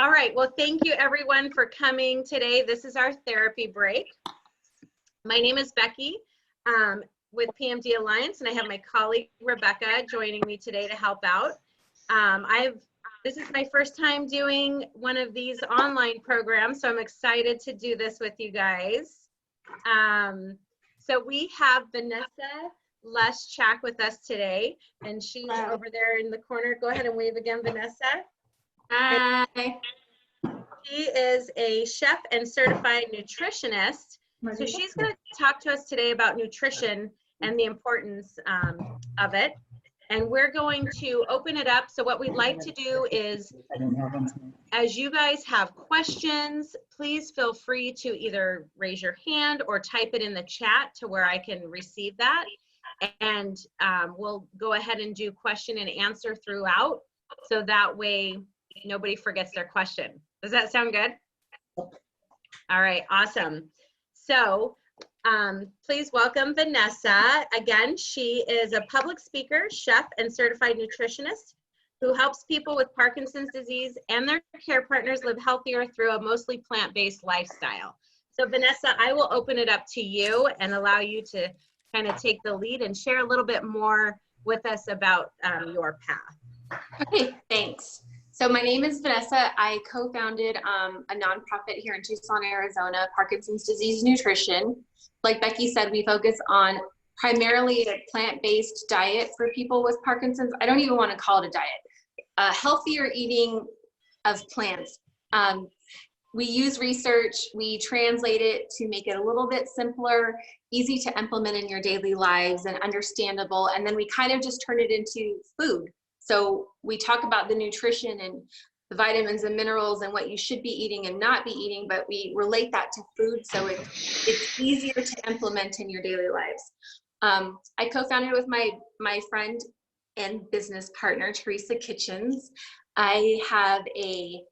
All right, well, thank you everyone for coming today. This is our therapy break. My name is Becky with PMD Alliance, and I have my colleague Rebecca joining me today to help out. This is my first time doing one of these online programs, so I'm excited to do this with you guys. So we have Vanessa Leschak with us today, and she's over there in the corner. Go ahead and wave again, Vanessa. Hi. She is a chef and certified nutritionist. So she's going to talk to us today about nutrition and the importance of it. And we're going to open it up. So what we'd like to do is, as you guys have questions, please feel free to either raise your hand or type it in the chat to where I can receive that. And we'll go ahead and do question and answer throughout, so that way nobody forgets their question. Does that sound good? All right, awesome. So please welcome Vanessa. Again, she is a public speaker, chef, and certified nutritionist who helps people with Parkinson's disease and their care partners live healthier through a mostly plant-based lifestyle. So Vanessa, I will open it up to you and allow you to kind of take the lead and share a little bit more with us about your path. Okay, thanks. So my name is Vanessa. I co-founded a nonprofit here in Tucson, Arizona, Parkinson's Disease Nutrition. Like Becky said, we focus on primarily a plant-based diet for people with Parkinson's. I don't even want to call it a diet. Healthier eating of plants. We use research, we translate it to make it a little bit simpler, easy to implement in your daily lives and understandable, and then we kind of just turn it into food. So we talk about the nutrition and the vitamins and minerals and what you should be eating and not be eating, but we relate that to food so it's easier to implement in your daily lives. I co-founded with my friend and business partner, Teresa Kitchens. I have a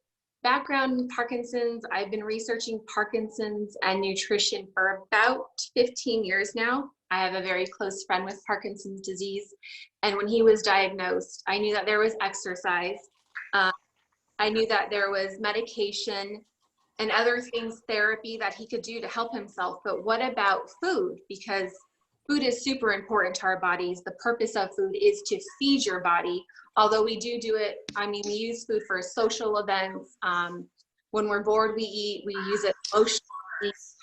background in Parkinson's. I've been researching Parkinson's and nutrition for about 15 years now. I have a very close friend with Parkinson's disease. And when he was diagnosed, I knew that there was exercise. I knew that there was medication and other things, therapy that he could do to help himself. But what about food? Because food is super important to our bodies. The purpose of food is to feed your body. Although we do it, I mean, we use food for social events. When we're bored, we eat, we use it emotionally. It's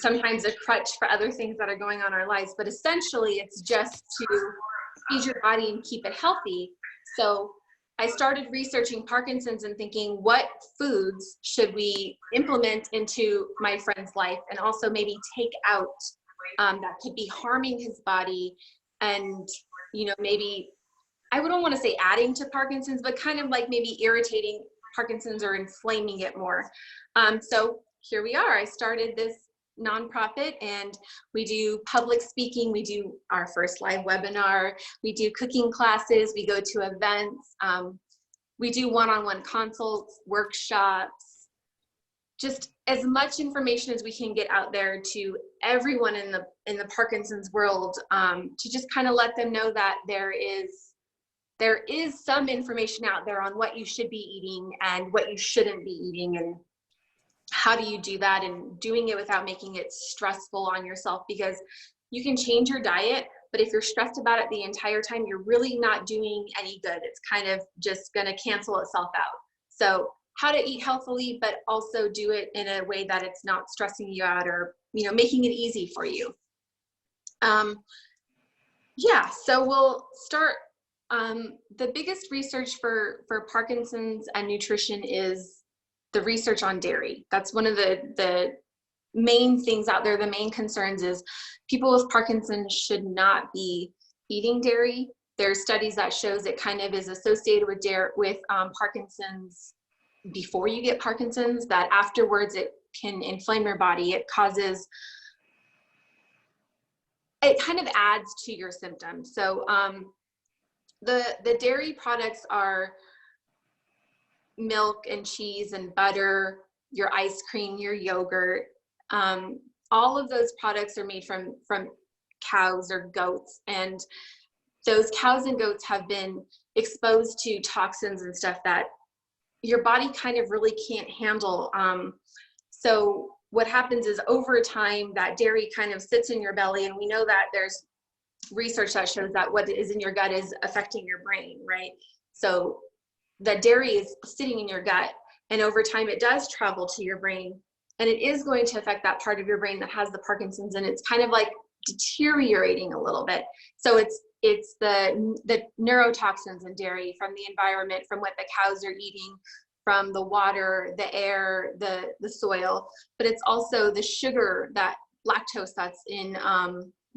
sometimes a crutch for other things that are going on in our lives, but essentially it's just to feed your body and keep it healthy. So I started researching Parkinson's and thinking, what foods should we implement into my friend's life and also maybe take out that could be harming his body and, you know, maybe, I wouldn't want to say adding to Parkinson's, but kind of like maybe irritating Parkinson's or inflaming it more. So here we are. I started this nonprofit and we do public speaking. We do our first live webinar. We do cooking classes. We go to events. We do one-on-one consults, workshops, just as much information as we can get out there to everyone in the Parkinson's world, to just kind of let them know that there is some information out there on what you should be eating and what you shouldn't be eating, and how do you do that, and doing it without making it stressful on yourself, because you can change your diet, but if you're stressed about it the entire time, you're really not doing any good. It's kind of just going to cancel itself out. So how to eat healthily, but also do it in a way that it's not stressing you out or, you know, making it easy for you. Yeah, so we'll start. The biggest research for Parkinson's and nutrition is the research on dairy. That's one of the main things out there. The main concerns is people with Parkinson's should not be eating dairy. There's studies that shows it kind of is associated with Parkinson's before you get Parkinson's, that afterwards it can inflame your body. It kind of adds to your symptoms. So the dairy products are milk and cheese and butter, your ice cream, your yogurt. All of those products are made from cows or goats, and those cows and goats have been exposed to toxins and stuff that, your body kind of really can't handle. So what happens is over time that dairy kind of sits in your belly, and we know that there's research that shows that what is in your gut is affecting your brain, right? So the dairy is sitting in your gut, and over time it does travel to your brain, and it is going to affect that part of your brain that has the Parkinson's, and it's kind of like deteriorating a little bit. So it's the neurotoxins in dairy from the environment, from what the cows are eating, from the water, the air, the soil, but it's also the sugar, that lactose that's in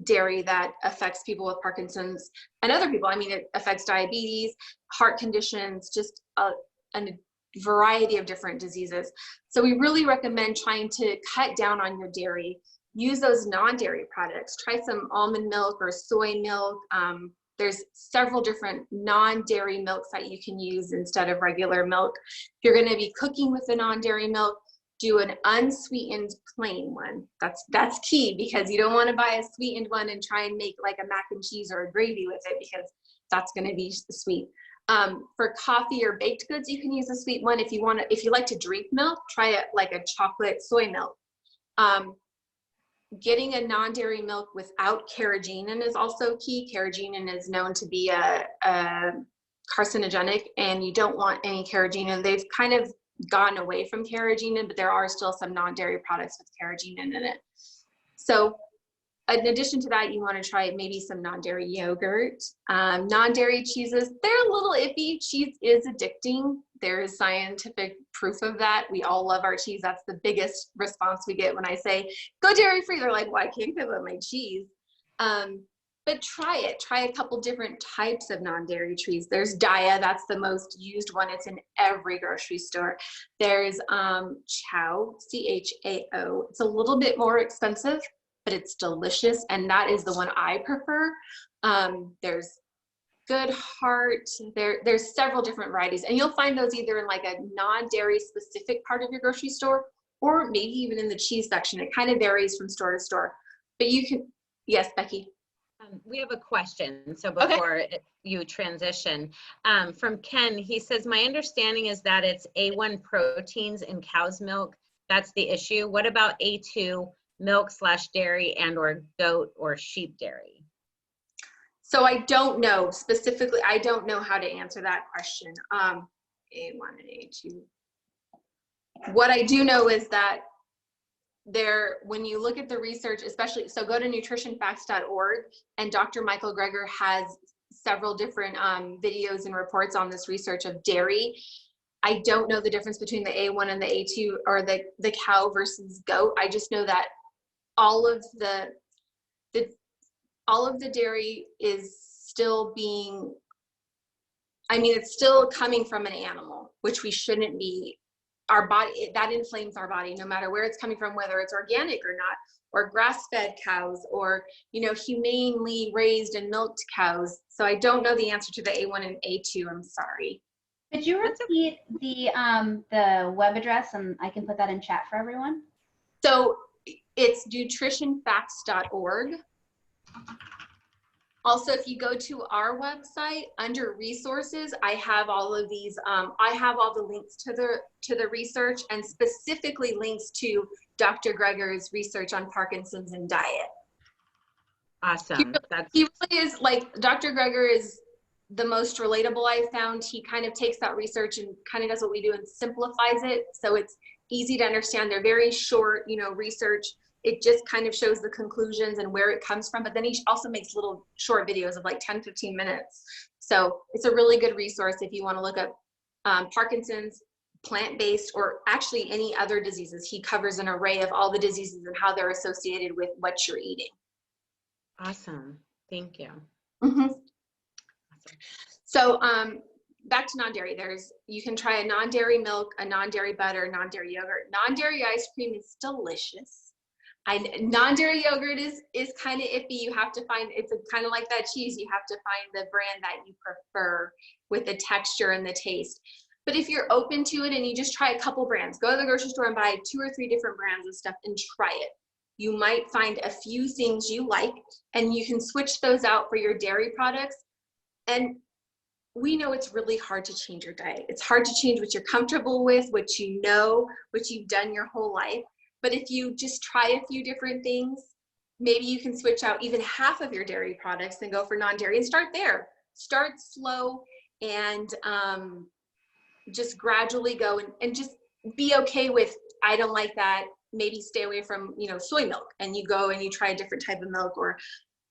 dairy that affects people with Parkinson's and other people. I mean, it affects diabetes, heart conditions, just a variety of different diseases. So we really recommend trying to cut down on your dairy. Use those non-dairy products. Try some almond milk or soy milk. There's several different non-dairy milks that you can use instead of regular milk. If you're going to be cooking with the non-dairy milk, do an unsweetened plain one. That's key, because you don't want to buy a sweetened one and try and make like a mac and cheese or a gravy with it, because that's going to be sweet. For coffee or baked goods, you can use a sweet one. If you like to drink milk, try it like a chocolate soy milk. Getting a non-dairy milk without carrageenan is also key. Carrageenan is known to be a carcinogenic, and you don't want any carrageenan. They've kind of gone away from carrageenan, but there are still some non-dairy products with carrageenan in it. So in addition to that, you want to try maybe some non-dairy yogurt. Non-dairy cheeses, they're a little iffy. Cheese is addicting. There is scientific proof of that. We all love our cheese. That's the biggest response we get when I say, go dairy-free. They're like, well, I can't give up my cheese. But try it. Try a couple different types of non-dairy cheese. There's Daiya. That's the most used one. It's in every grocery store. There's Chao, C-H-A-O. It's a little bit more expensive, but it's delicious, and that is the one I prefer. There's Good Heart. There's several different varieties, and you'll find those either in like a non-dairy specific part of your grocery store, or maybe even in the cheese section. It kind of varies from store to store, but you can. Yes, Becky. We have a question. So before you transition, from Ken, he says, my understanding is that it's A1 proteins in cow's milk. That's the issue. What about A2 milk/dairy and or goat or sheep dairy? So I don't know specifically. I don't know how to answer that question. A1 and A2. What I do know is that when you look at the research, especially, so go to nutritionfacts.org, and Dr. Michael Greger has several different videos and reports on this research of dairy. I don't know the difference between the A1 and the A2, or the cow versus goat. I just know that all of the dairy is still being, I mean, it's still coming from an animal, which we shouldn't be. Our body, that inflames our body, no matter where it's coming from, whether it's organic or not, or grass-fed cows, or, you know, humanely raised and milked cows. So I don't know the answer to the A1 and A2. I'm sorry. Could you repeat the web address, and I can put that in chat for everyone? So it's nutritionfacts.org. Also, if you go to our website under resources, I have all of these. I have all the links to the research, and specifically links to Dr. Greger's research on Parkinson's and diet. Awesome. He really is, like, Dr. Greger is the most relatable I've found. He kind of takes that research and kind of does what we do and simplifies it, so it's easy to understand. They're very short, you know, research. It just kind of shows the conclusions and where it comes from, but then he also makes little short videos of like 10-15 minutes. So it's a really good resource if you want to look up Parkinson's, plant-based, or actually any other diseases. He covers an array of all the diseases and how they're associated with what you're eating. Awesome. Thank you. Mm-hmm. Awesome. So back to non-dairy, you can try a non-dairy milk, a non-dairy butter, non-dairy yogurt. Non-dairy ice cream is delicious. Non-dairy yogurt is kind of iffy. You have to find, it's kind of like that cheese. You have to find the brand that you prefer with the texture and the taste. But if you're open to it and you just try a couple brands, go to the grocery store and buy 2 or 3 different brands of stuff and try it. You might find a few things you like, and you can switch those out for your dairy products. And we know it's really hard to change your diet. It's hard to change what you're comfortable with, what you know, what you've done your whole life. But if you just try a few different things, maybe you can switch out even half of your dairy products and go for non-dairy and start there. Start slow and just gradually go and just be okay with, I don't like that. Maybe stay away from, soy milk, and you go and you try a different type of milk or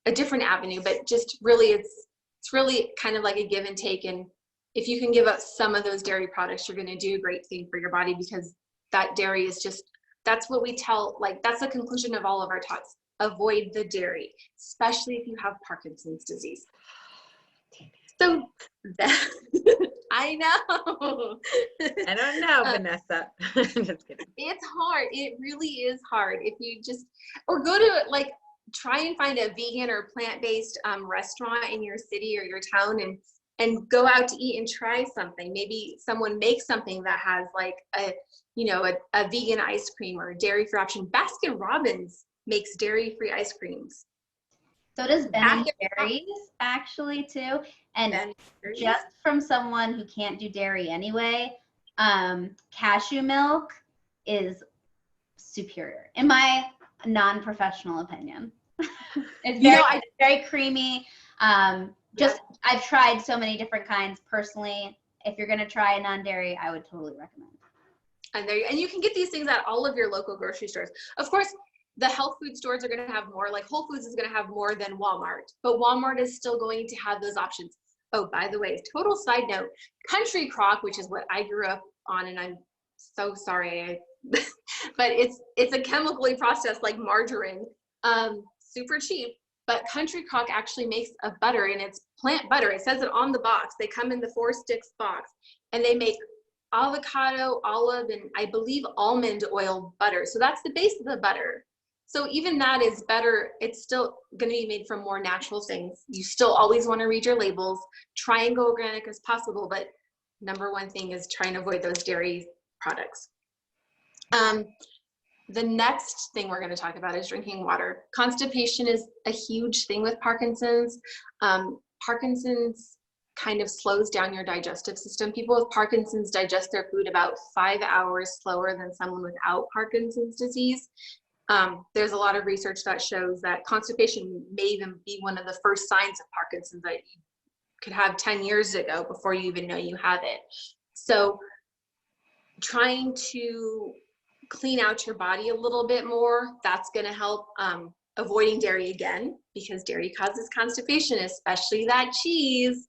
a different avenue. But just really, it's really kind of like a give and take. And if you can give up some of those dairy products, you're going to do a great thing for your body, because that dairy is just, that's what we tell, like, that's the conclusion of all of our talks. Avoid the dairy, especially if you have Parkinson's disease. So that, I know. I don't know, Vanessa. Just kidding. It's hard. It really is hard. If you just, or go to, like, try and find a vegan or plant-based restaurant in your city or your town, and go out to eat and try something. Maybe someone makes something that has like a vegan ice cream or a dairy-free option. Baskin Robbins makes dairy-free ice creams. So does Ben & Jerry's actually too. And just from someone who can't do dairy anyway, cashew milk is superior, in my non-professional opinion. It's very creamy. I've tried so many different kinds personally. If you're gonna try a non-dairy, I would totally recommend. And you can get these things at all of your local grocery stores. Of course, the health food stores are going to have more, like Whole Foods is going to have more than Walmart, but Walmart is still going to have those options. Oh, by the way, total side note, Country Crock, which is what I grew up on, and I'm so sorry, but it's a chemically processed like margarine, super cheap, but Country Crock actually makes a butter, and it's plant butter. It says it on the box. They come in the 4-sticks box, and they make avocado, olive, and I believe almond oil butter. So that's the base of the butter. So even that is better. It's still going to be made from more natural things. You still always want to read your labels, try and go organic as possible, but number one thing is try and avoid those dairy products. The next thing we're going to talk about is drinking water. Constipation is a huge thing with Parkinson's. Parkinson's kind of slows down your digestive system. People with Parkinson's digest their food about 5 hours slower than someone without Parkinson's disease. There's a lot of research that shows that constipation may even be one of the first signs of Parkinson's that you could have 10 years ago before you even know you have it. So trying to clean out your body a little bit more, that's going to help. Avoiding dairy again, because dairy causes constipation, especially that cheese.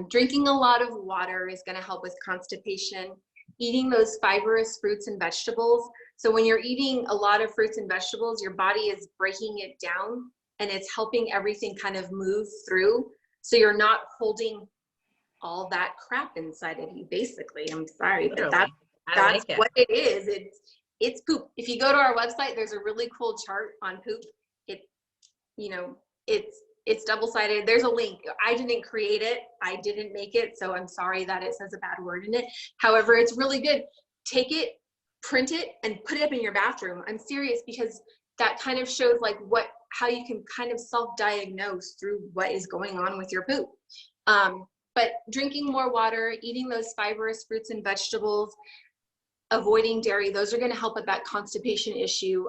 Drinking a lot of water is going to help with constipation. Eating those fibrous fruits and vegetables. So when you're eating a lot of fruits and vegetables, your body is breaking it down and it's helping everything kind of move through. So you're not holding all that crap inside of you, basically. I'm sorry, but that's what it is. It's poop. If you go to our website, there's a really cool chart on poop. It's double-sided. There's a link. I didn't create it. I didn't make it. So I'm sorry that it says a bad word in it. However, it's really good. Take it, print it, and put it up in your bathroom. I'm serious, because that kind of shows like how you can kind of self-diagnose through what is going on with your poop. But drinking more water, eating those fibrous fruits and vegetables, avoiding dairy, those are going to help with that constipation issue.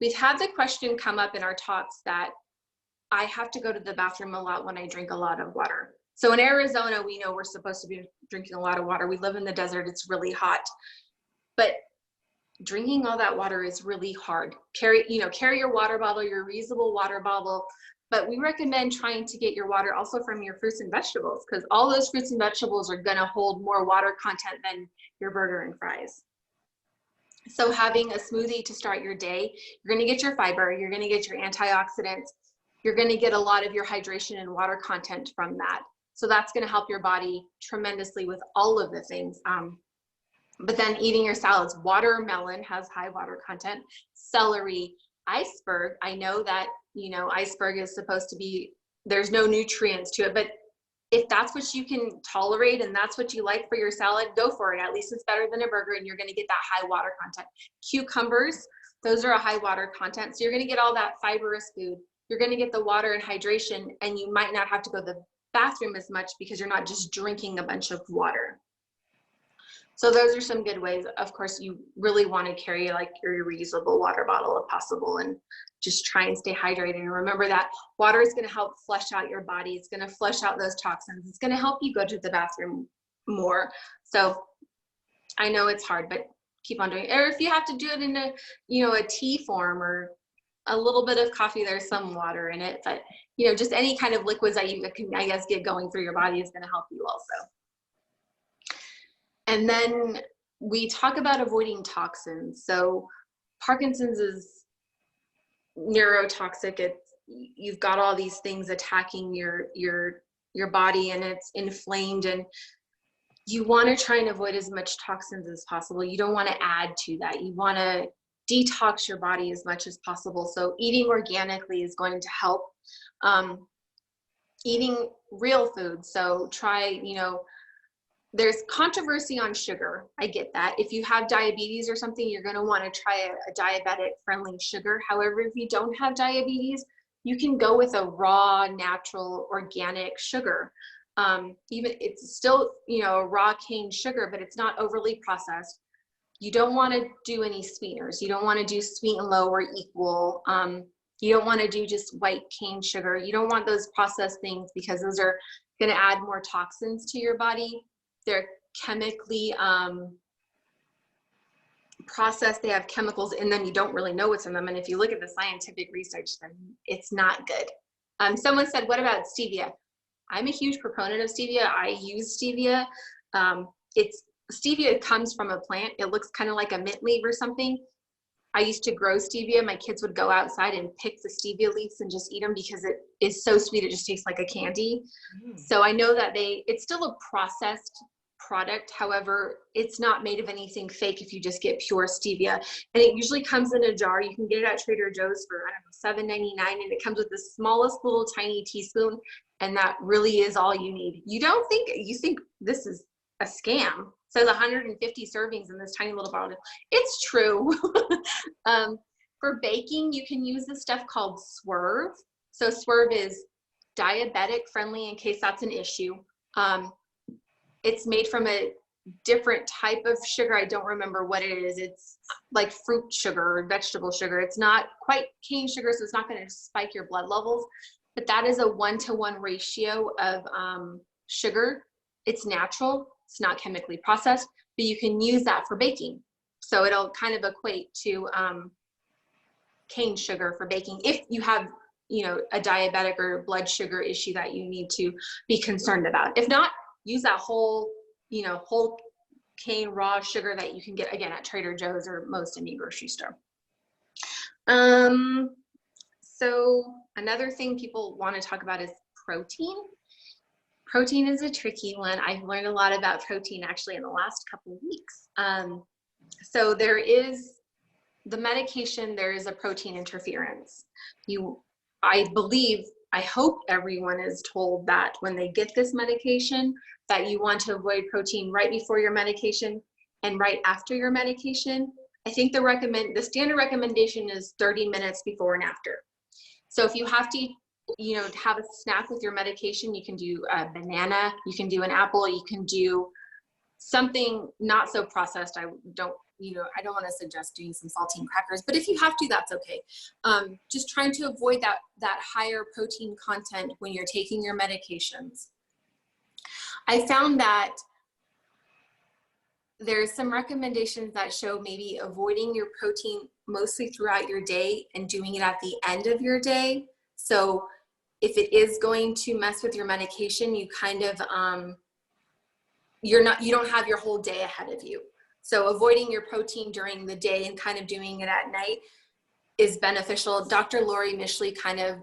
We've had the question come up in our talks that I have to go to the bathroom a lot when I drink a lot of water. So in Arizona, we know we're supposed to be drinking a lot of water. We live in the desert. It's really hot. But drinking all that water is really hard. Carry your water bottle, your reusable water bottle. But we recommend trying to get your water also from your fruits and vegetables, because all those fruits and vegetables are going to hold more water content than your burger and fries. So having a smoothie to start your day, you're going to get your fiber, you're going to get your antioxidants, you're going to get a lot of your hydration and water content from that. So that's going to help your body tremendously with all of the things. But then eating your salads, watermelon has high water content, celery, iceberg. I know that, iceberg is supposed to be, there's no nutrients to it, but if that's what you can tolerate and that's what you like for your salad, go for it. At least it's better than a burger, and you're going to get that high water content. Cucumbers, those are a high water content. So you're going to get all that fibrous food. You're going to get the water and hydration, and you might not have to go bathroom as much because you're not just drinking a bunch of water. So those are some good ways. Of course, you really want to carry like your reusable water bottle if possible, and just try and stay hydrated. And remember that water is going to help flush out your body. It's going to flush out those toxins. It's going to help you go to the bathroom more. So I know it's hard, but keep on doing it. Or if you have to do it in a, a tea form or a little bit of coffee, there's some water in it, but just any kind of liquids that you can, I guess, get going through your body is going to help you also. And then we talk about avoiding toxins. So Parkinson's is neurotoxic. You've got all these things attacking your body, and it's inflamed, and you want to try and avoid as much toxins as possible. You don't want to add to that. You want to detox your body as much as possible. So eating organically is going to help. Eating real food. So try, there's controversy on sugar. I get that. If you have diabetes or something, you're going to want to try a diabetic friendly sugar. However, if you don't have diabetes, you can go with a raw, natural, organic sugar. Even it's still, a raw cane sugar, but it's not overly processed. You don't want to do any sweeteners. You don't want to do sweet and low or equal. You don't want to do just white cane sugar. You don't want those processed things because those are going to add more toxins to your body. They're chemically processed. They have chemicals in them. You don't really know what's in them. And if you look at the scientific research, then it's not good. Someone said, what about stevia? I'm a huge proponent of stevia. I use stevia. Stevia comes from a plant. It looks kind of like a mint leaf or something. I used to grow stevia. My kids would go outside and pick the stevia leaves and just eat them because it is so sweet. It just tastes like a candy. So I know that it's still a processed product. However, it's not made of anything fake if you just get pure stevia. And it usually comes in a jar. You can get it at Trader Joe's for, I don't know, $7.99. And it comes with the smallest little tiny teaspoon. And that really is all you need. You think this is a scam. It says 150 servings in this tiny little bottle. It's true. For baking, you can use this stuff called Swerve. So Swerve is diabetic friendly in case that's an issue. It's made from a different type of sugar. I don't remember what it is. It's like fruit sugar or vegetable sugar. It's not quite cane sugar, so it's not going to spike your blood levels. But that is a 1-to-1 ratio of sugar. It's natural. It's not chemically processed, but you can use that for baking. So it'll kind of equate to cane sugar for baking if you have, a diabetic or blood sugar issue that you need to be concerned about. If not, use that whole cane raw sugar that you can get, again, at Trader Joe's or most any grocery store. So another thing people want to talk about is protein. Protein is a tricky one. I've learned a lot about protein actually in the last couple of weeks. So there is the medication, there is a protein interference. I hope everyone is told that when they get this medication, that you want to avoid protein right before your medication and right after your medication. I think the standard recommendation is 30 minutes before and after. So if you have to, have a snack with your medication, you can do a banana, you can do an apple, you can do something not so processed. I don't want to suggest doing some saltine crackers, but if you have to, that's okay. Just trying to avoid that higher protein content when you're taking your medications. I found that there's some recommendations that show maybe avoiding your protein mostly throughout your day and doing it at the end of your day. So if it is going to mess with your medication, you kind of, you don't have your whole day ahead of you. So avoiding your protein during the day and kind of doing it at night is beneficial. Dr. Lori Mishley kind of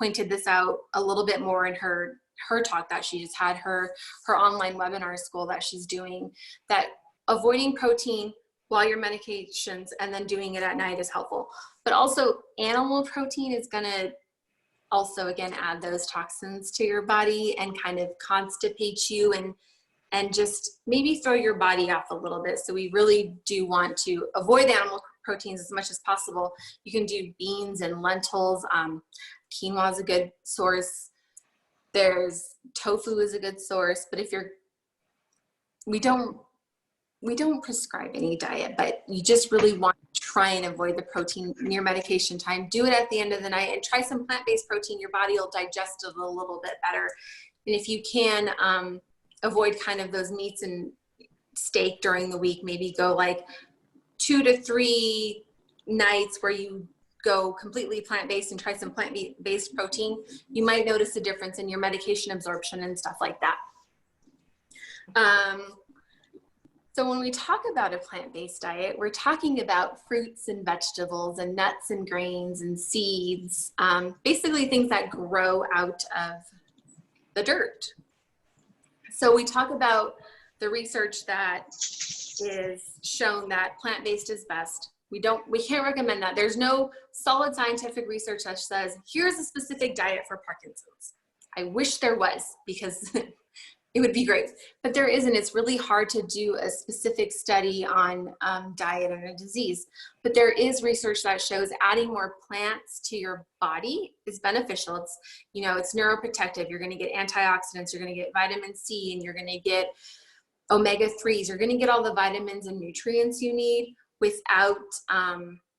pointed this out a little bit more in her talk that she just had, her online webinar school that she's doing, that avoiding protein while your medications and then doing it at night is helpful. But also animal protein is gonna also, again, add those toxins to your body and kind of constipate you and just maybe throw your body off a little bit. So we really do want to avoid animal proteins as much as possible. You can do beans and lentils. Quinoa is a good source. There's tofu is a good source, but if we don't prescribe any diet, but you just really want to try and avoid the protein near medication time. Do it at the end of the night and try some plant-based protein. Your body will digest it a little bit better. And if you can avoid kind of those meats and steak during the week, maybe go like 2 to 3 nights where you go completely plant-based and try some plant-based protein, you might notice a difference in your medication absorption and stuff like that. So when we talk about a plant-based diet, we're talking about fruits and vegetables and nuts and grains and seeds, basically things that grow out of the dirt. So we talk about the research that is shown that plant-based is best. We can't recommend that. There's no solid scientific research that says, here's a specific diet for Parkinson's. I wish there was, because it would be great, but there isn't. It's really hard to do a specific study on diet and a disease, but there is research that shows adding more plants to your body is beneficial. It's, it's neuroprotective. You're going to get antioxidants, you're going to get vitamin C, and you're going to get omega-3s. You're going to get all the vitamins and nutrients you need without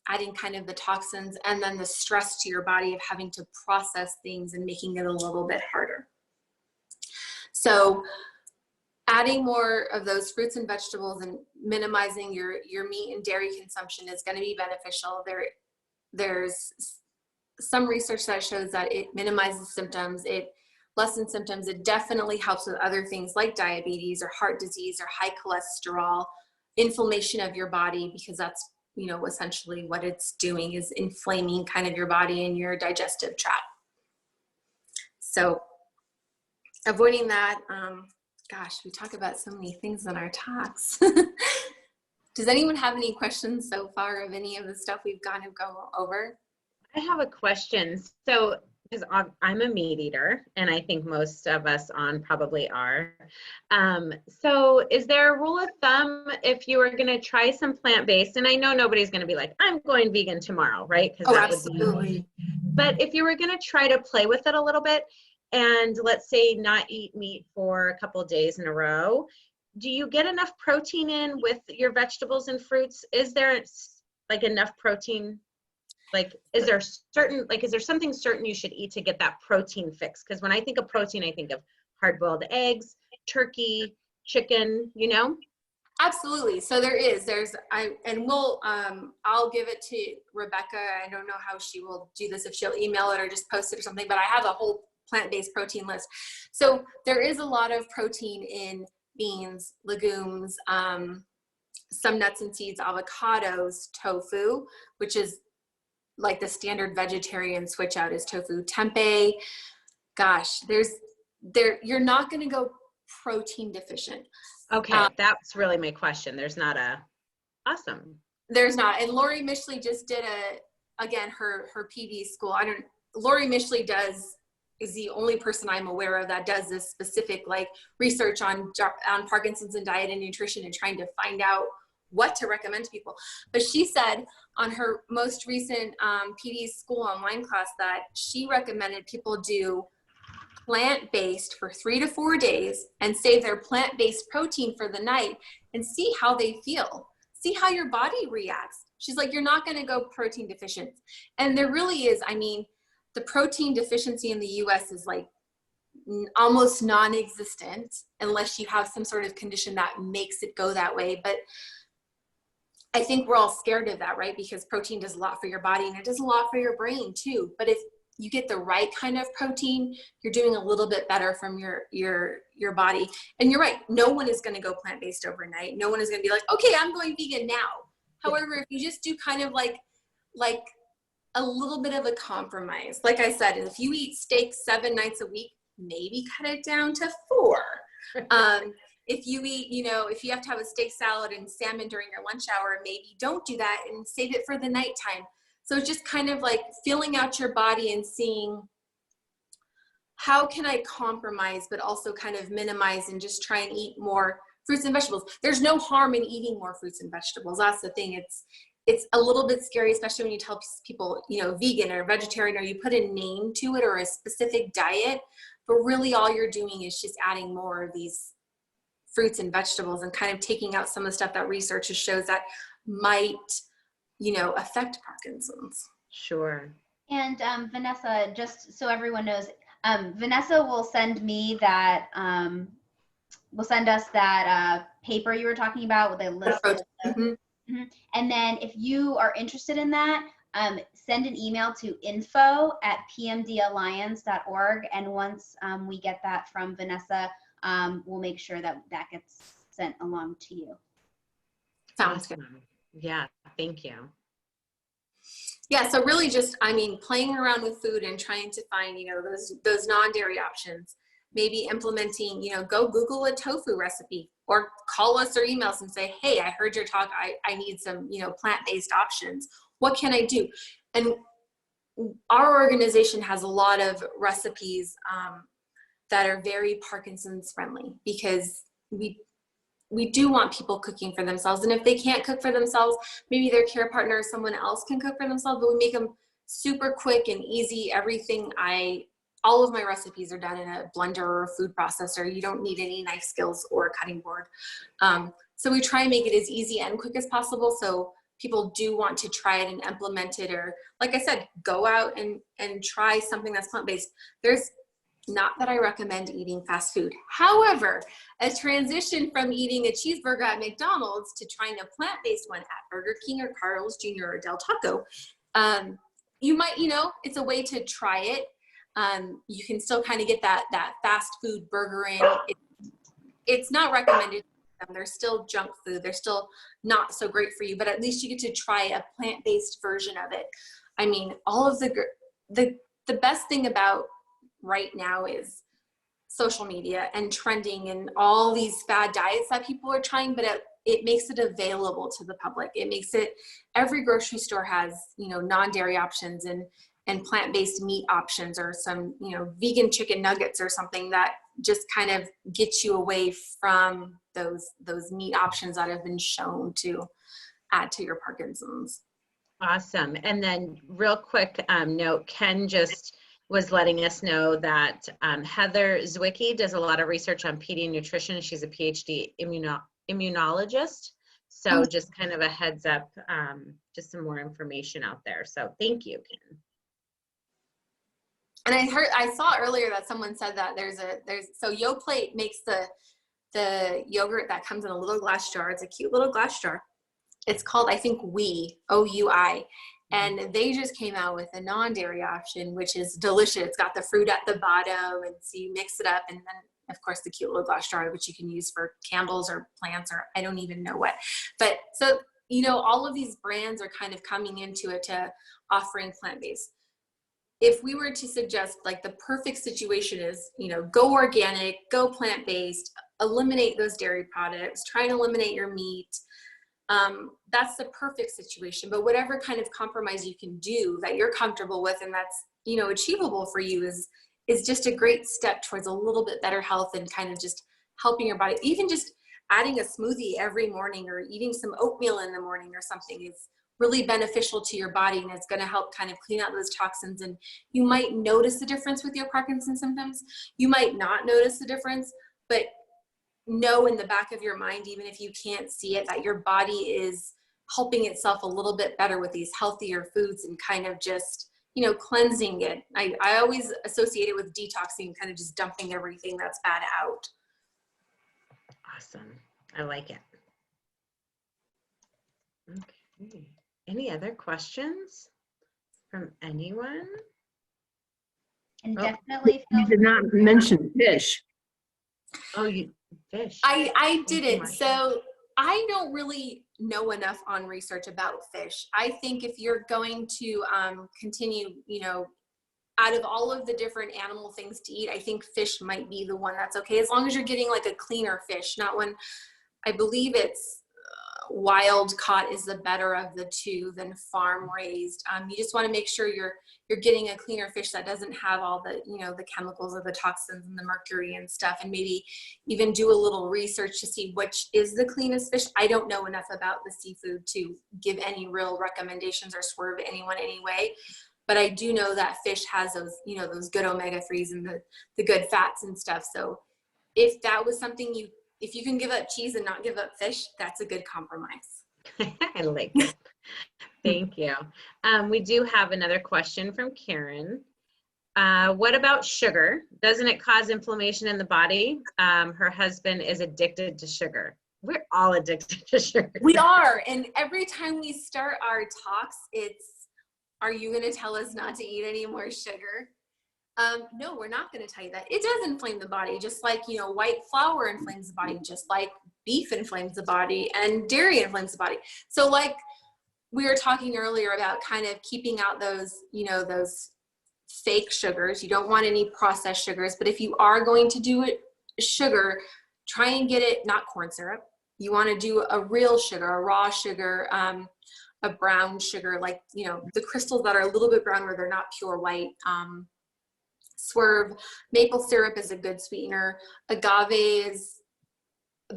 adding kind of the toxins and then the stress to your body of having to process things and making it a little bit harder. So adding more of those fruits and vegetables and minimizing your meat and dairy consumption is going to be beneficial. There's some research that shows that it minimizes symptoms, it lessens symptoms, it definitely helps with other things like diabetes or heart disease or high cholesterol, inflammation of your body, because that's, essentially what it's doing is inflaming kind of your body and your digestive tract. So avoiding that, gosh, we talk about so many things in our talks. Does anyone have any questions so far of any of the stuff we've gone over? I have a question. So, because I'm a meat eater, and I think most of us on probably are. So is there a rule of thumb if you are going to try some plant-based, and I know nobody's going to be like, I'm going vegan tomorrow, right? Oh, absolutely. But if you were going to try to play with it a little bit, and let's say not eat meat for a couple of days in a row, do you get enough protein in with your vegetables and fruits? Is there like enough protein? Like, is there something certain you should eat to get that protein fix? Because when I think of protein, I think of hard-boiled eggs, turkey, chicken, Absolutely. So I'll give it to Rebecca. I don't know how she will do this, if she'll email it or just post it or something, but I have a whole plant-based protein list. So there is a lot of protein in beans, legumes, some nuts and seeds, avocados, tofu, which is like the standard vegetarian switch out is tofu, tempeh. Gosh, you're not going to go protein deficient. Okay, that's really my question. There's not awesome. There's not. And Lori Mishley just did her PD school. Lori Mishley is the only person I'm aware of that does this specific research on Parkinson's and diet and nutrition and trying to find out what to recommend to people. But she said on her most recent PD school online class that she recommended people do plant-based for 3 to 4 days and save their plant-based protein for the night and see how they feel. See how your body reacts. She's like, you're not going to go protein deficient. And there really is, the protein deficiency in the US is almost non-existent unless you have some sort of condition that makes it go that way. But I think we're all scared of that, right? Because protein does a lot for your body and it does a lot for your brain too. But if you get the right kind of protein, you're doing a little bit better from your body. And you're right, no one is going to go plant-based overnight. No one is going to be like, okay, I'm going vegan now. However, if you just do kind of like a little bit of a compromise, like I said, if you eat steak 7 nights a week, maybe cut it down to 4. If you eat, if you have to have a steak salad and salmon during your lunch hour, maybe don't do that and save it for the nighttime. So it's just kind of like filling out your body and seeing how can I compromise, but also kind of minimize and just try and eat more fruits and vegetables. There's no harm in eating more fruits and vegetables. That's the thing. It's a little bit scary, especially when you tell people, vegan or vegetarian, or you put a name to it or a specific diet but really all you're doing is just adding more of these fruits and vegetables and kind of taking out some of the stuff that research shows that might, you know, affect Parkinson's. Sure. And Vanessa, just so everyone knows, Vanessa will send me that, will send us that paper you were talking about with a list of And then if you are interested in that, send an email to info@pmdalliance.org. And once we get that from Vanessa, we'll make sure that that gets sent along to you. Sounds good. Yeah, thank you. Yeah, so really just, I mean, playing around with food and trying to find, you know, those non-dairy options. Maybe implementing, you know, go Google a tofu recipe or call us or email us and say, hey, I heard your talk. I need some, you know, plant-based options. What can I do? And our organization has a lot of recipes that are very Parkinson's friendly, because we do want people cooking for themselves. And if they can't cook for themselves, maybe their care partner or someone else can cook for themselves, but we make them super quick and easy. All of my recipes are done in a blender or a food processor. You don't need any knife skills or a cutting board. So we try and make it as easy and quick as possible, so people do want to try it and implement it, or like I said, go out and try something that's plant-based. There's not that I recommend eating fast food. However, a transition from eating a cheeseburger at McDonald's to trying a plant-based one at Burger King or Carl's Jr. or Del Taco, you might, you know, it's a way to try it. You can still kind of get that fast food burger in. It's not recommended. They're still junk food. They're still not so great for you, but at least you get to try a plant-based version of it. I mean, all of the best thing about right now is social media and trending and all these fad diets that people are trying, but it makes it available to the public. It makes it, every grocery store has, you know, non-dairy options and plant-based meat options, or some, you know, vegan chicken nuggets or something that just kind of gets you away from those meat options that have been shown to add to your Parkinson's. Awesome. And then real quick note, Ken just was letting us know that Heather Zwicky does a lot of research on PD nutrition. She's a PhD immunologist. So just kind of a heads up, just some more information out there. So thank you, Ken. And I saw earlier that someone said that so YoPlate makes the yogurt that comes in a little glass jar. It's a cute little glass jar. It's called, I think, OUI. And they just came out with a non-dairy option, which is delicious. It's got the fruit at the bottom, and so you mix it up, and then of course the cute little glass jar, which you can use for candles or plants or I don't even know what. But so, you know, all of these brands are kind of coming into it to offering plant-based. If we were to suggest, like, the perfect situation is, you know, go organic, go plant-based, eliminate those dairy products, try and eliminate your meat. That's the perfect situation. But whatever kind of compromise you can do that you're comfortable with and that's, you know, achievable for you is just a great step towards a little bit better health and kind of just helping your body. Even just adding a smoothie every morning or eating some oatmeal in the morning or something is really beneficial to your body, and it's going to help kind of clean out those toxins. And you might notice the difference with your Parkinson's symptoms. You might not notice the difference, but know in the back of your mind, even if you can't see it, that your body is helping itself a little bit better with these healthier foods and kind of just, you know, cleansing it. I always associate it with detoxing, kind of just dumping everything that's bad out. Awesome. I like it. Okay. Any other questions from anyone? And definitely You did not mention fish. Oh, fish. I didn't. So I don't really know enough on research about fish. I think if you're going to continue, you know, out of all of the different animal things to eat, I think fish might be the one that's okay, as long as you're getting like a cleaner fish, not one. I believe it's wild caught is the better of the two than farm raised. You just want to make sure you're getting a cleaner fish that doesn't have all the, you know, the chemicals or the toxins and the mercury and stuff, and maybe even do a little research to see which is the cleanest fish. I don't know enough about the seafood to give any real recommendations or swerve anyone anyway, but I do know that fish has those, you know, those good omega-3s and the good fats and stuff. So if that was something if you can give up cheese and not give up fish, that's a good compromise. I like it. Thank you. We do have another question from Karen. What about sugar? Doesn't it cause inflammation in the body? Her husband is addicted to sugar. We're all addicted to sugar. We are. And every time we start our talks, it's, are you going to tell us not to eat any more sugar? No, we're not going to tell you that. It does inflame the body, just like, you know, white flour inflames the body, just like beef inflames the body and dairy inflames the body. So like we were talking earlier about kind of keeping out those, you know, those fake sugars. You don't want any processed sugars, but if you are going to do it, sugar, try and get it, not corn syrup. You want to do a real sugar, a raw sugar, a brown sugar, like, you know, the crystals that are a little bit brown where they're not pure white. Swerve, maple syrup is a good sweetener. Agave is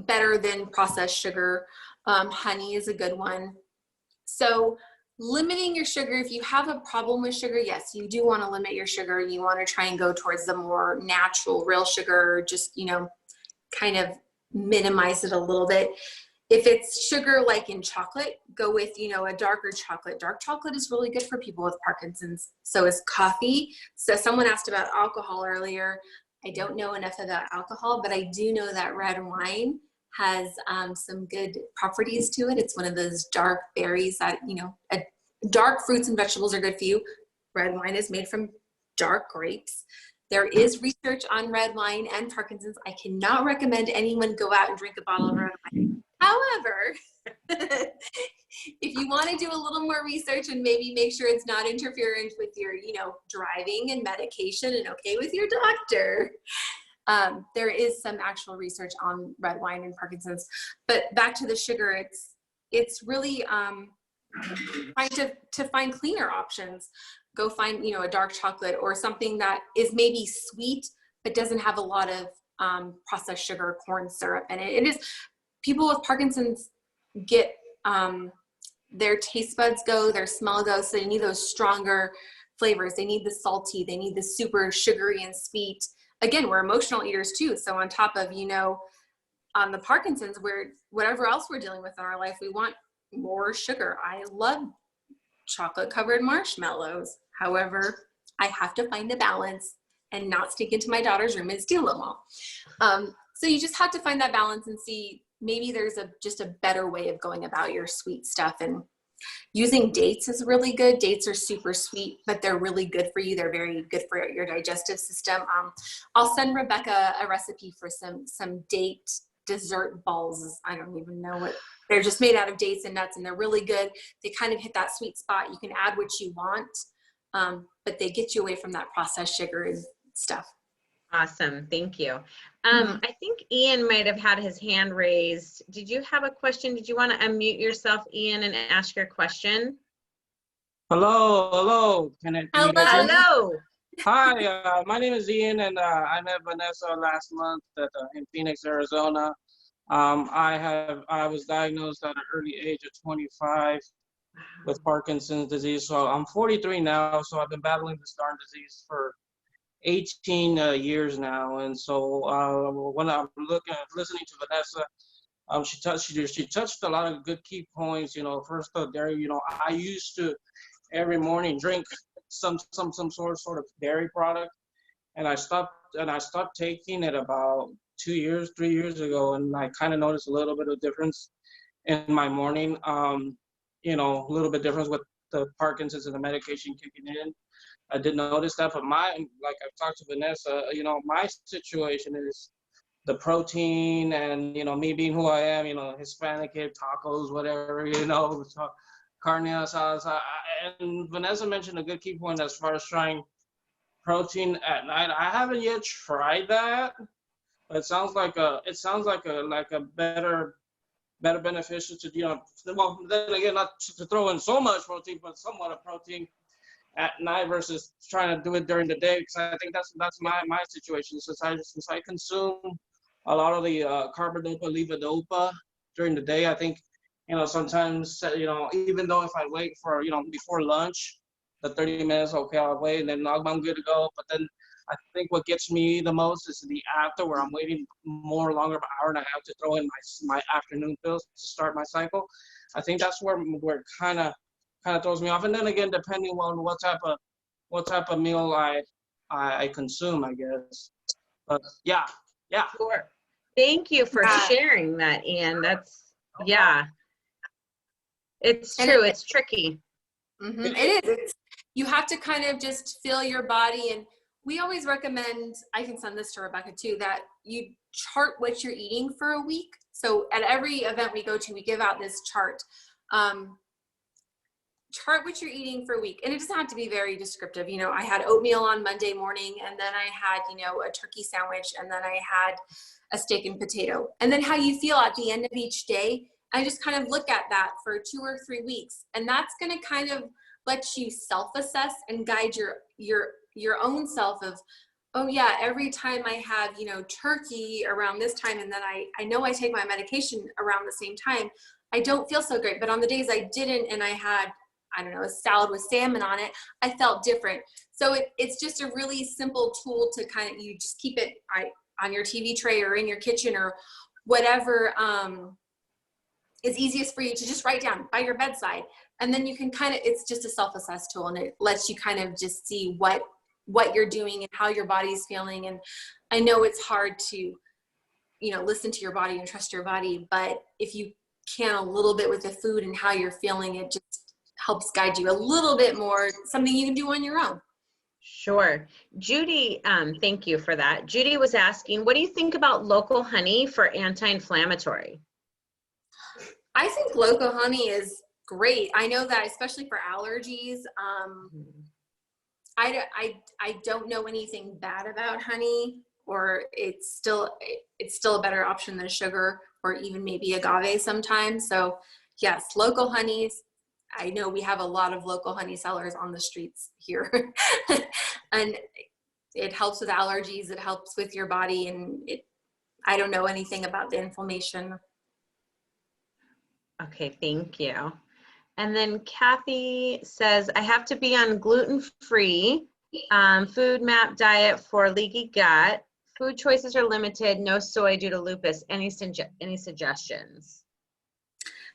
better than processed sugar. Honey is a good one. So limiting your sugar, if you have a problem with sugar, yes, you do want to limit your sugar. You want to try and go towards the more natural, real sugar, just, you know, kind of minimize it a little bit. If it's sugar like in chocolate, go with, you know, a darker chocolate. Dark chocolate is really good for people with Parkinson's. So is coffee. So someone asked about alcohol earlier. I don't know enough about alcohol, but I do know that red wine has some good properties to it. It's one of those dark berries that, you know, dark fruits and vegetables are good for you. Red wine is made from dark grapes. There is research on red wine and Parkinson's. I cannot recommend anyone go out and drink a bottle of red wine. However, if you want to do a little more research and maybe make sure it's not interference with your, you know, driving and medication and okay with your doctor, there is some actual research on red wine and Parkinson's. But back to the sugar, it's really trying to find cleaner options. Go find, you know, a dark chocolate or something that is maybe sweet but doesn't have a lot of processed sugar, corn syrup in it. It is, people with Parkinson's get their taste buds go, their smell goes, so they need those stronger flavors. They need the salty, they need the super sugary and sweet. Again, we're emotional eaters too. So on top of, you know, on the Parkinson's, where whatever else we're dealing with in our life, we want more sugar. I love chocolate covered marshmallows. However, I have to find a balance and not sneak into my daughter's room and steal them all. So you just have to find that balance and see, maybe there's just a better way of going about your sweet stuff. And using dates is really good. Dates are super sweet, but they're really good for you. They're very good for your digestive system. I'll send Rebecca a recipe for some date dessert balls. I don't even know what, they're just made out of dates and nuts, and they're really good. They kind of hit that sweet spot. You can add what you want, but they get you away from that processed sugar and stuff. Awesome. Thank you. I think Ian might have had his hand raised. Did you have a question? Did you want to unmute yourself, Ian, and ask your question? Hello. Can you guys hear me? Hello. Hi, my name is Ian, and I met Vanessa last month in Phoenix, Arizona. I was diagnosed at an early age of 25 with Parkinson's disease. So I'm 43 now. So I've been battling this darn disease for 18 years now. And so when I'm listening to Vanessa, she touched a lot of good key points. You know, first dairy. You know, I used to every morning drink some sort of dairy product, and I stopped taking it about 3 years ago, and I kind of noticed a little bit of difference in my morning. You know, a little bit difference with the Parkinson's and the medication kicking in. I did notice that, but like I've talked to Vanessa, you know, my situation is the protein, and, you know, me being who I am, you know, Hispanic kid, tacos, whatever, you know, so carne asada. And Vanessa mentioned a good key point as far as trying protein at night. I haven't yet tried that, but it sounds like a better beneficial to, you know, well, then again, not to throw in so much protein, but somewhat of protein at night versus trying to do it during the day, because I think that's my situation. Since I consume a lot of the carbidopa, levodopa during the day, I think, you know, sometimes, you know, even though if I wait for, you know, before lunch the 30 minutes, okay, I'll wait, and then I'm good to go. But then I think what gets me the most is the after, where I'm waiting longer, an hour and a half to throw in my afternoon pills to start my cycle. I think that's where it kind of throws me off. And then again, depending on what type of meal I consume, I guess. But yeah. Sure. Thank you for sharing that, Ian. That's, yeah. It's true. It's tricky. It is. You have to kind of just feel your body. And we always recommend, I can send this to Rebecca too, that you chart what you're eating for a week. So at every event we go to, we give out this chart. Chart what you're eating for a week. And it doesn't have to be very descriptive. You know, I had oatmeal on Monday morning, and then I had, you know, a turkey sandwich, and then I had a steak and potato. And then how you feel at the end of each day. I just kind of look at that for 2 or 3 weeks. And that's going to kind of let you self-assess and guide your own self of, oh yeah, every time I have, you know, turkey around this time, and then I know I take my medication around the same time, I don't feel so great. But on the days I didn't, and I had, I don't know, a salad with salmon on it, I felt different. So it's just a really simple tool to kind of, you just keep it on your TV tray or in your kitchen or whatever is easiest for you to just write down by your bedside. And then you can kind of, it's just a self-assess tool, and it lets you kind of just see what you're doing and how your body's feeling. And I know it's hard to, you know, listen to your body and trust your body, but if you can a little bit with the food and how you're feeling, it just helps guide you a little bit more, something you can do on your own. Sure. Judy, thank you for that. Judy was asking, what do you think about local honey for anti-inflammatory? I think local honey is great. I know that especially for allergies, I don't know anything bad about honey, or it's still a better option than sugar or even maybe agave sometimes. So yes, local honeys. I know we have a lot of local honey sellers on the streets here and it helps with allergies. It helps with your body, and I don't know anything about the inflammation. Okay, thank you. And then Kathy says, I have to be on gluten-free food map diet for leaky gut. Food choices are limited, no soy due to lupus. Any suggestions?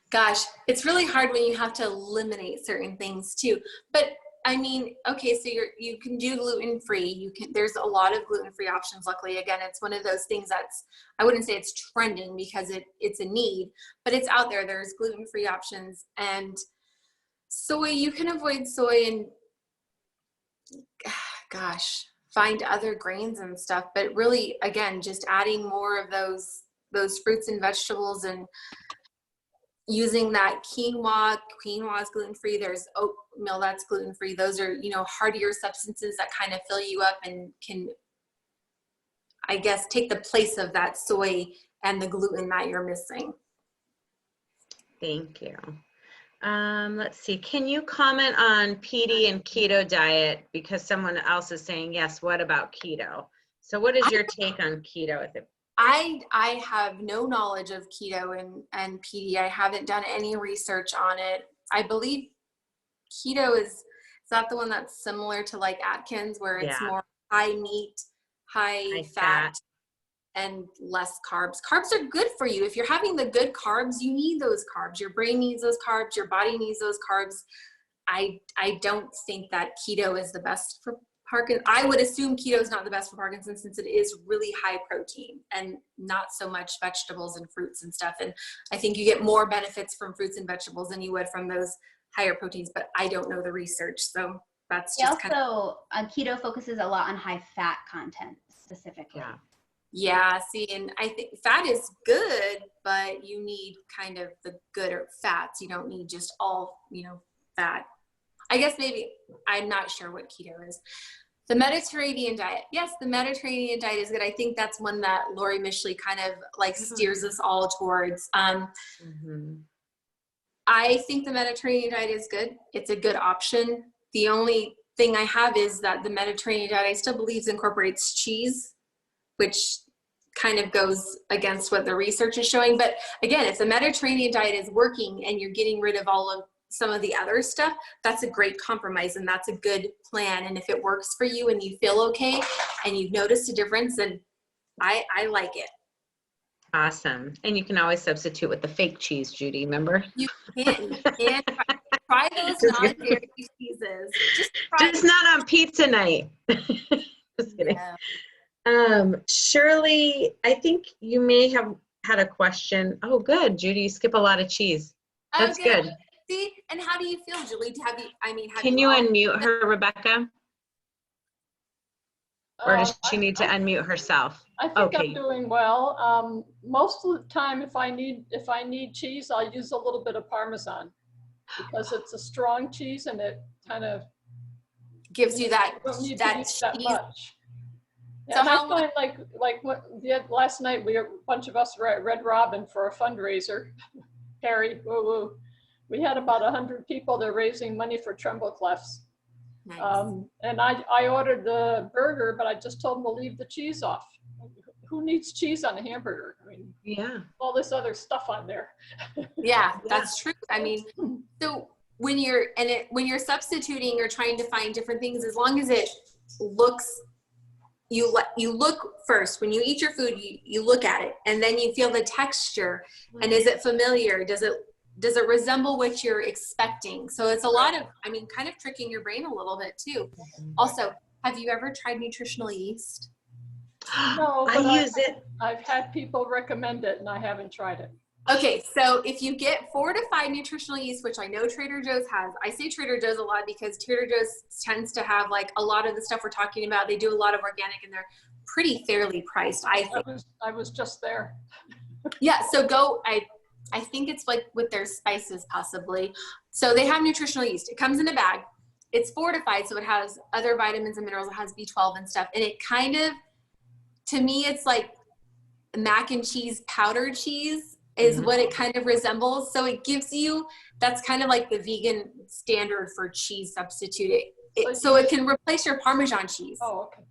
Gosh, it's really hard when you have to eliminate certain things too. But I mean, okay, so you can do gluten-free. There's a lot of gluten-free options. Luckily, again, it's one of those things that's, I wouldn't say it's trending because it's a need, but it's out there. There's gluten-free options. And soy, you can avoid soy and gosh, find other grains and stuff. But really, again, just adding more of those fruits and vegetables, and using that quinoa is gluten-free. There's oatmeal that's gluten-free. Those are, you know, heartier substances that kind of fill you up and can, I guess, take the place of that soy and the gluten that you're missing. Thank you. Let's see, can you comment on PD and keto diet? Because someone else is saying, yes, what about keto? So what is your take on keto? I have no knowledge of keto and PD. I haven't done any research on it. I believe keto is that the one that's similar to like Atkins, where it's more high meat, high fat, and less carbs. Carbs are good for you. If you're having the good carbs, you need those carbs. Your brain needs those carbs. Your body needs those carbs. I don't think that keto is the best for Parkinson. I would assume keto is not the best for Parkinson's, since it is really high protein and not so much vegetables and fruits and stuff. And I think you get more benefits from fruits and vegetables than you would from those higher proteins, but I don't know the research. So that's just keto focuses a lot on high fat content specifically. Yeah, see, and I think fat is good, but you need kind of the gooder fats. You don't need just all, you know, fat. I guess maybe, I'm not sure what keto is. The Mediterranean diet. Yes, the Mediterranean diet is good. I think that's one that Lori Mishley kind of like steers us all towards. I think the Mediterranean diet is good. It's a good option. The only thing I have is that the Mediterranean diet, I still believe, incorporates cheese, which kind of goes against what the research is showing. But again, if the Mediterranean diet is working and you're getting rid of all of some of the other stuff, that's a great compromise and that's a good plan. And if it works for you and you feel okay and you've noticed a difference, then I like it. Awesome. And you can always substitute with the fake cheese, Judy, remember? You can try those Just kidding. non-dairy cheeses. Just not on pizza night. Just kidding. Yeah. Shirley, I think you may have had a question. Oh, good, Judy, you skip a lot of cheese. That's good. See, and how do you feel, Julie? Can you unmute her, Rebecca? Or does she need to unmute herself? I think I'm doing well. Most of the time, if I need cheese, I'll use a little bit of Parmesan because it's a strong cheese and it kind of gives you that cheese. Much. Yeah, so I find like last night a bunch of us were at Red Robin for a fundraiser. Harry, woo woo. We had about 100 people. They're raising money for tremble clefts. Nice. And I ordered the burger, but I just told them to leave the cheese off. Who needs cheese on a hamburger? I mean, yeah, all this other stuff on there. Yeah, that's true. I mean, so when you're substituting or trying to find different things, as long as it looks, you look first when you eat your food, you look at it, and then you feel the texture, and is it familiar? Does it resemble what you're expecting? So it's a lot of, I mean, kind of tricking your brain a little bit too. Also, have you ever tried nutritional yeast? No, I use it. I've had people recommend it and I haven't tried it. Okay, so if you get 4 to 5 nutritional yeast, which I know Trader Joe's has, I say Trader Joe's a lot because Trader Joe's tends to have like a lot of the stuff we're talking about. They do a lot of organic and they're pretty fairly priced, I think. I was just there. Yeah, so go, I think it's like with their spices possibly. So they have nutritional yeast. It comes in a bag. It's fortified, so it has other vitamins and minerals. It has B12 and stuff. And it kind of, to me, it's like mac and cheese, powdered cheese is what it kind of resembles. So it gives you, that's kind of like the vegan standard for cheese substitute. So it can replace your Parmesan cheese. Oh, okay.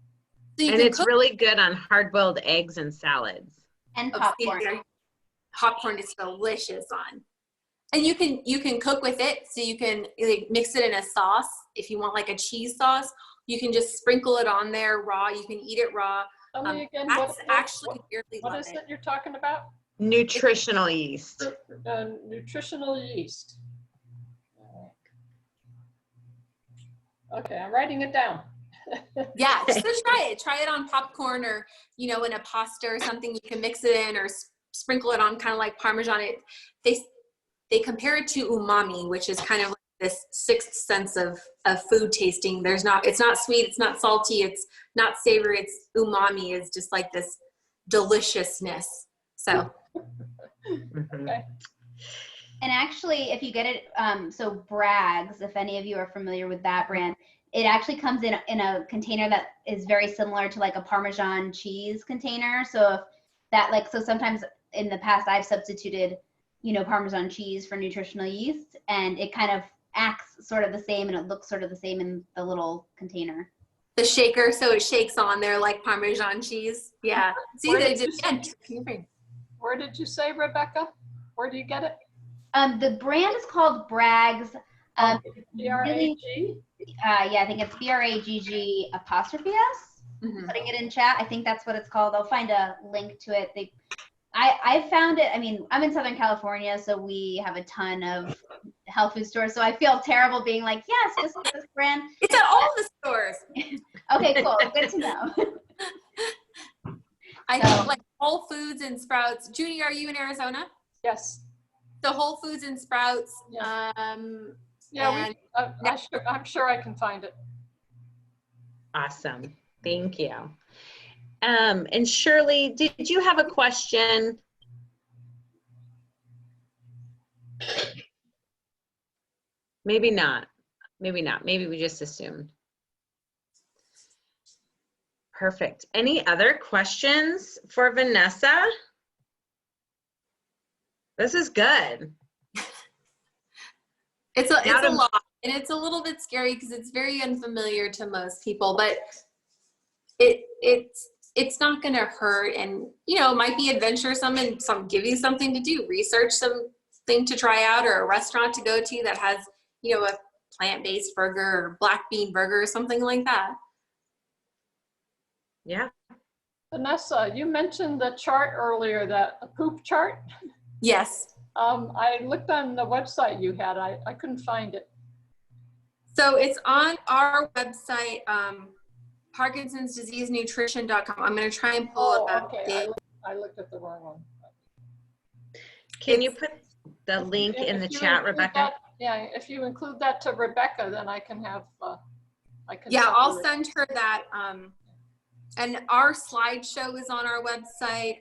So and it's really good on hard-boiled eggs and salads. And popcorn. Popcorn is delicious on. And you can cook with it. So you can like mix it in a sauce. If you want like a cheese sauce, you can just sprinkle it on there raw. You can eat it raw. Tell me again, what is it you're talking about? Nutritional yeast. Nutritional yeast. Okay, I'm writing it down. Yeah, just try it. Try it on popcorn or, you know, in a pasta or something. You can mix it in or sprinkle it on kind of like Parmesan. They compare it to umami, which is kind of like this sixth sense of food tasting. It's not sweet, it's not salty, it's not savory, it's umami is just like this deliciousness. So. Okay. And actually, if you get it, so Bragg's, if any of you are familiar with that brand, it actually comes in a container that is very similar to like a Parmesan cheese container. So if that so sometimes in the past I've substituted, you know, Parmesan cheese for nutritional yeast, and it kind of acts sort of the same and it looks sort of the same in the little container. The shaker, so it shakes on there like Parmesan cheese. Yeah. See, Where did you say, Rebecca? Where do you get it? The brand is called Bragg's. B-R-A-G? Yeah, I think it's B-R-A-G-G apostrophe S. Putting it in chat. I think that's what it's called. I'll find a link to it. I found it. I mean, I'm in Southern California, so we have a ton of health food stores. So I feel terrible being like, yes, just get this brand. It's at all the stores. Okay, cool. Good to know. I think like Whole Foods and Sprouts. Judy, are you in Arizona? Yes. So Whole Foods and Sprouts. Yes. Yeah, I'm sure I can find it. Awesome. Thank you. And Shirley, did you have a question? Maybe not. Maybe not. Maybe we just assumed. Perfect. Any other questions for Vanessa? This is good. It's a lot, and it's a little bit scary because it's very unfamiliar to most people, but it's not going to hurt, and you know, it might be adventuresome and give you something to do. Research some thing to try out, or a restaurant to go to that has, you know, a plant-based burger or black bean burger or something like that. Yeah. Vanessa, you mentioned the chart earlier, that a poop chart. Yes. I looked on the website you had. I couldn't find it. So it's on our website, parkinsonsdiseasenutrition.com. I'm going to try and pull it up. Okay. I looked at the wrong one. Can you put the link in the chat, Rebecca? Yeah, if you include that to Rebecca, then I can have, yeah, I'll send her that. And our slideshow is on our website.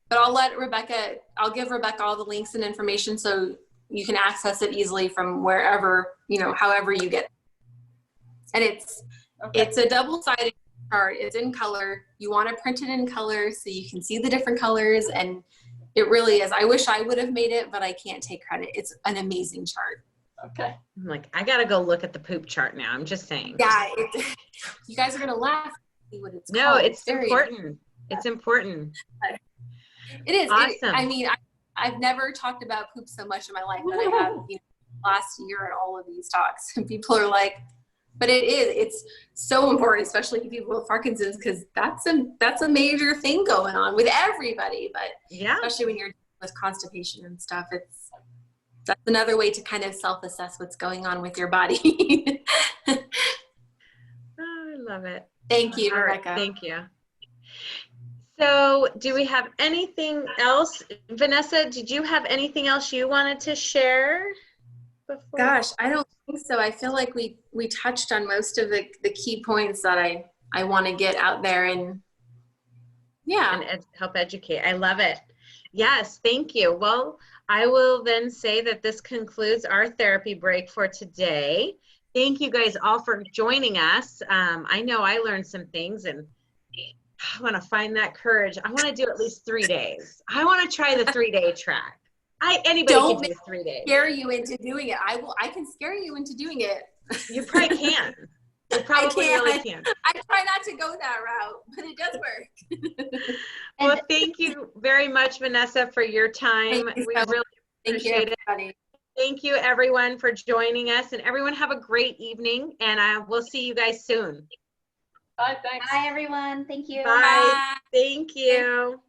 But I'll give Rebecca all the links and information so you can access it easily from wherever, you know, however you get it. And it's a double-sided chart. It's in color. You want to print it in color so you can see the different colors, and it really is. I wish I would have made it, but I can't take credit. It's an amazing chart. Okay. I'm like, I gotta go look at the poop chart now. I'm just saying. Yeah, you guys are gonna laugh. See what it's no, called. it's important. It's important. It is. Awesome. I mean, I've never talked about poop so much in my life that I have, you know, last year at all of these talks. And people are like, but it's so important, especially to people with Parkinson's, because that's a major thing going on with everybody. But yeah, especially when you're with constipation and stuff, that's another way to kind of self-assess what's going on with your body. Oh, I love it. Thank you, All right, Rebecca. thank you. So do we have anything else? Vanessa, did you have anything else you wanted to share before? Gosh, I don't think so. I feel like we touched on most of the key points that I want to get out there, and yeah. And help educate. I love it. Yes, thank you. Well, I will then say that this concludes our therapy break for today. Thank you guys all for joining us. I know I learned some things, and I want to find that courage. I want to do at least 3 days. I want to try the 3-day track. Anybody can do 3 days. Scare you into doing it. I can scare you into doing it. You probably can. You probably really can. I try not to go that route, but it does work. Well, thank you very much, Vanessa, for your time. We really appreciate it. Thank you, everyone, for joining us. And everyone have a great evening. And we'll see you guys soon. Bye, thanks. Bye, everyone. Thank you. Bye. Thank you.